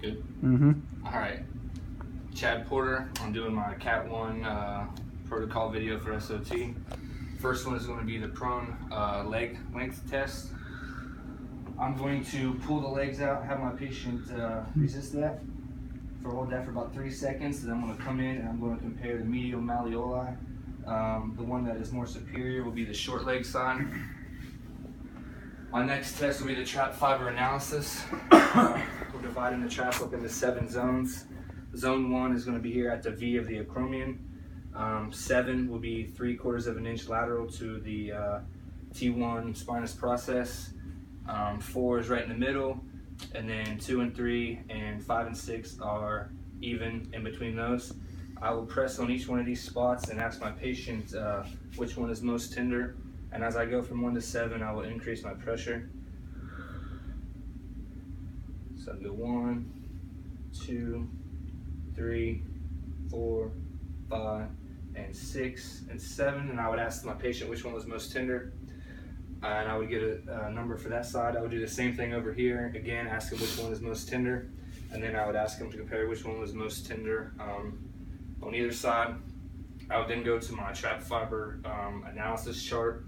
Good? Mm-hmm. All right. Chad Porter. I'm doing my Cat 1 protocol video for SOT. First one is going to be the prone leg length test. I'm going to pull the legs out, have my patient resist that. Hold that for about 3 seconds, and I'm going to come in and I'm going to compare the medial malleoli. The one that is more superior will be the short leg side. My next test will be the trap fiber analysis. We're dividing the trap up into 7 zones. Zone 1 is going to be here at the V of the acromion. 7 will be 3/4 of an inch lateral to the T1 spinous process. 4 is right in the middle, and then 2 and 3 and 5 and 6 are even in between those. I will press on each one of these spots and ask my patient which one is most tender, and as I go from 1 to 7, I will increase my pressure. So I'll go 1, 2, 3, 4, 5, and 6, and 7, and I would ask my patient which one was most tender. And I would get a number for that side. I would do the same thing over here. Again, ask him which one is most tender. And then I would ask him to compare which one was most tender on either side. I would then go to my trap fiber analysis chart,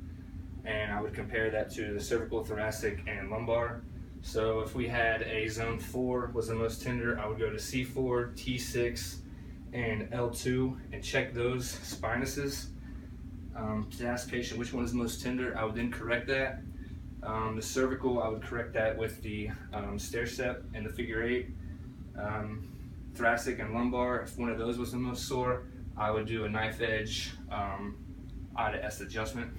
and I would compare that to the cervical, thoracic, and lumbar. So if we had a zone 4 was the most tender, I would go to C4, T6, and L2 and check those spinuses. To ask patient which one is most tender, I would then correct that. The cervical, I would correct that with the stair step and the figure 8. Thoracic and lumbar, if one of those was the most sore, I would do a knife edge I to S adjustment.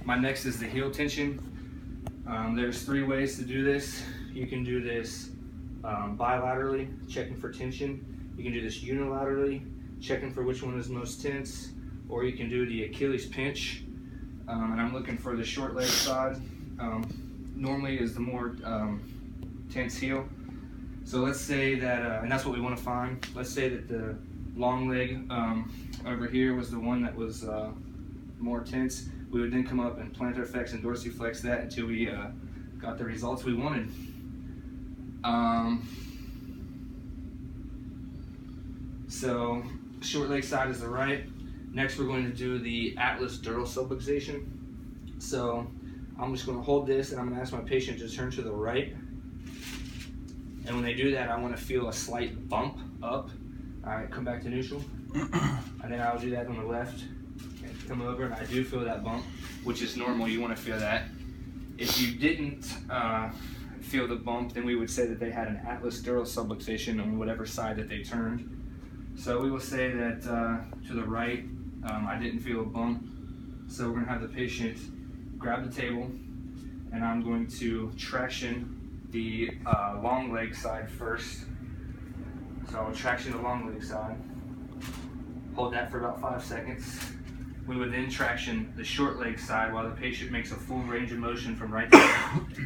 My next is the heel tension. There's 3 ways to do this. You can do this bilaterally, checking for tension. You can do this unilaterally, checking for which one is most tense. Or you can do the Achilles pinch, and I'm looking for the short leg side. Normally is the more tense heel. So let's say that, and that's what we want to find. Let's say that the long leg over here was the one that was more tense. We would then come up and plantar flex and dorsiflex that until we got the results we wanted. So short leg side is the right. Next, we're going to do the atlas dural subluxation. So I'm just going to hold this, and I'm going to ask my patient to turn to the right. And when they do that, I want to feel a slight bump up. All right, come back to neutral. And then I'll do that on the left. And come over, and I do feel that bump, which is normal. You want to feel that. If you didn't feel the bump, then we would say that they had an atlas dural subluxation on whatever side that they turned. So we will say that to the right, I didn't feel a bump. So we're going to have the patient grab the table, and I'm going to traction the long leg side first. So I'll traction the long leg side, hold that for about 5 seconds. We would then traction the short leg side while the patient makes a full range of motion from right to left.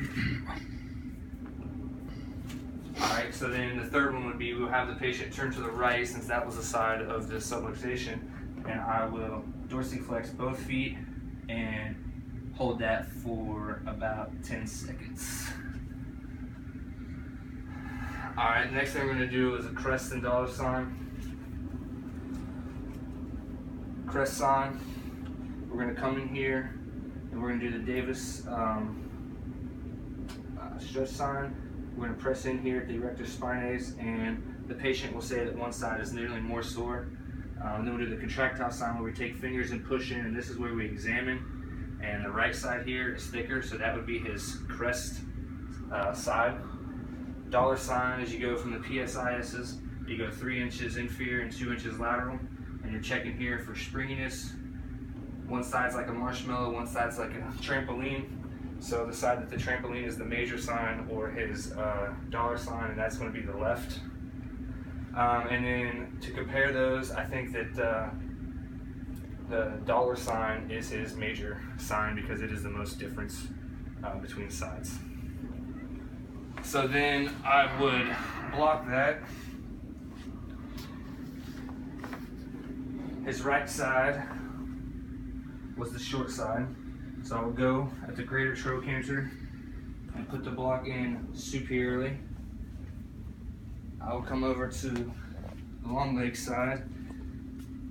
Alright, so then the third one would be we'll have the patient turn to the right, since that was the side of the subluxation, and I will dorsiflex both feet and hold that for about 10 seconds. Alright, next thing we're going to do is a crest and dollar sign. Crest sign, we're going to come in here and we're going to do the Davis stretch sign. We're going to press in here at the erector spinae, and the patient will say that one side is nearly more sore. Then we'll do the contractile sign where we take fingers and push in, and this is where we examine. And the right side here is thicker, so that would be his crest side. Dollar sign is you go from the PSISs, you go 3 inches inferior and 2 inches lateral, and you're checking here for springiness. One side's like a marshmallow, one side's like a trampoline. So the side that the trampoline is the major sign, or his dollar sign, and that's going to be the left. And then to compare those, I think that the dollar sign is his major sign because it is the most difference between the sides. So then I would block that. His right side was the short side. So I would go at the greater trochanter and put the block in superiorly. I will come over to the long leg side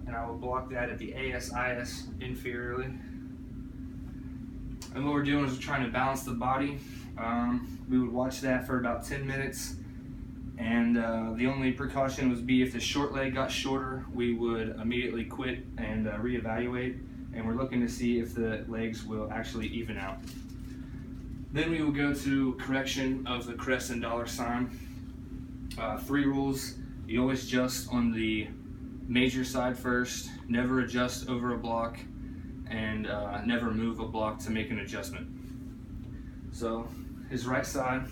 and I will block that at the ASIS inferiorly. And what we're doing is we're trying to balance the body. We would watch that for about 10 minutes. And the only precaution would be if the short leg got shorter, we would immediately quit and reevaluate. And we're looking to see if the legs will actually even out. Then we will go to correction of the crest and dollar sign. 3 rules. You always adjust on the major side first, never adjust over a block, and never move a block to make an adjustment. So his right side,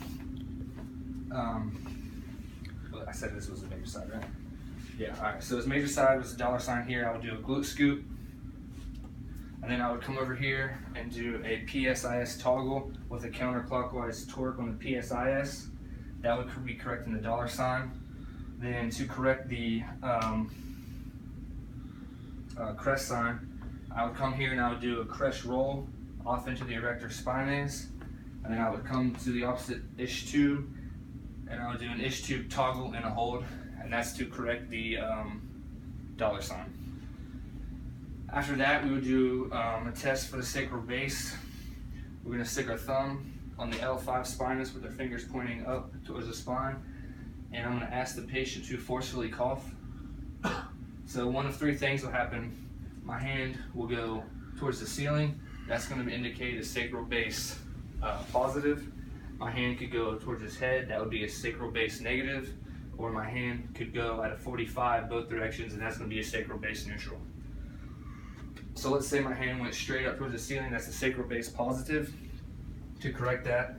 I said this was the major side, right? Yeah, all right, so his major side was the dollar sign here. I would do a glute scoop, and then I would come over here and do a PSIS toggle with a counterclockwise torque on the PSIS. That would be correcting the dollar sign. Then to correct the crest sign, I would come here and I would do a crest roll off into the erector spinalis, and then I would come to the opposite ish tube and I would do an ish tube toggle and a hold, and that's to correct the dollar sign. After that, we would do a test for the sacral base. We're going to stick our thumb on the L5 spinous with our fingers pointing up towards the spine, and I'm going to ask the patient to forcefully cough. So one of 3 things will happen. My hand will go towards the ceiling. That's going to indicate a sacral base positive. My hand could go towards his head. That would be a sacral base negative. Or my hand could go at a 45 both directions, and that's going to be a sacral base neutral. So let's say my hand went straight up towards the ceiling. That's a sacral base positive. To correct that,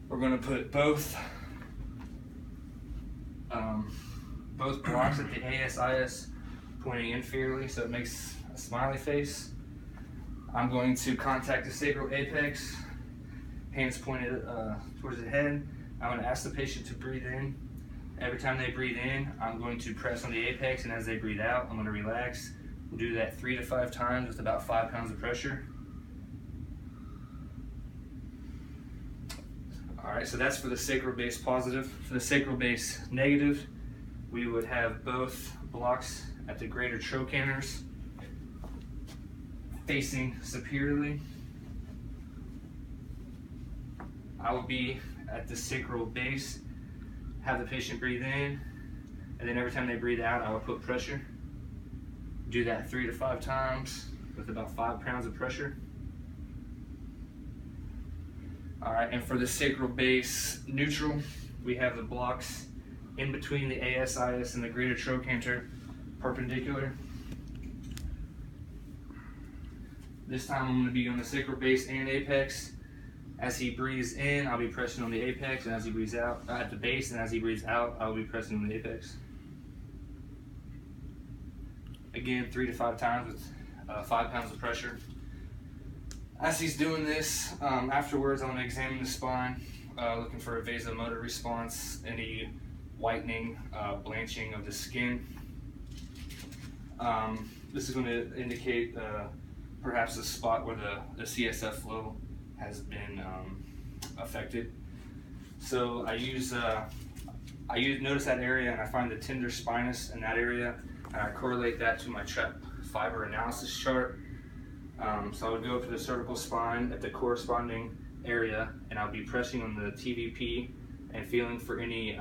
we're going to put both blocks at the ASIS pointing inferiorly, so it makes a smiley face. I'm going to contact the sacral apex, hands pointed towards the head. I'm going to ask the patient to breathe in. Every time they breathe in, I'm going to press on the apex, and as they breathe out, I'm going to relax. We'll do that 3 to 5 times with about 5 pounds of pressure. All right, so that's for the sacral base positive. For the sacral base negative, we would have both blocks at the greater trochanters facing superiorly. I will be at the sacral base, have the patient breathe in, and then every time they breathe out, I will put pressure. Do that 3 to 5 times with about 5 pounds of pressure. All right, and for the sacral base neutral, we have the blocks in between the ASIS and the greater trochanter perpendicular. This time I'm going to be on the sacral base and apex. As he breathes in, I'll be pressing on the apex, and as he breathes out at the base, and as he breathes out, I'll be pressing on the apex. Again, 3 to 5 times with 5 pounds of pressure. As he's doing this, afterwards I'm going to examine the spine, looking for a vasomotor response, any whitening, blanching of the skin. This is going to indicate perhaps a spot where the CSF flow has been affected. So I notice that area, and I find the tender spinous in that area, and I correlate that to my trap fiber analysis chart. So I would go up to the cervical spine at the corresponding area, and I'll be pressing on the TVP and feeling for any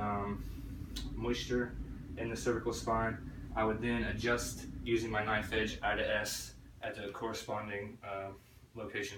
moisture in the cervical spine. I would then adjust using my knife edge I to S at the corresponding location.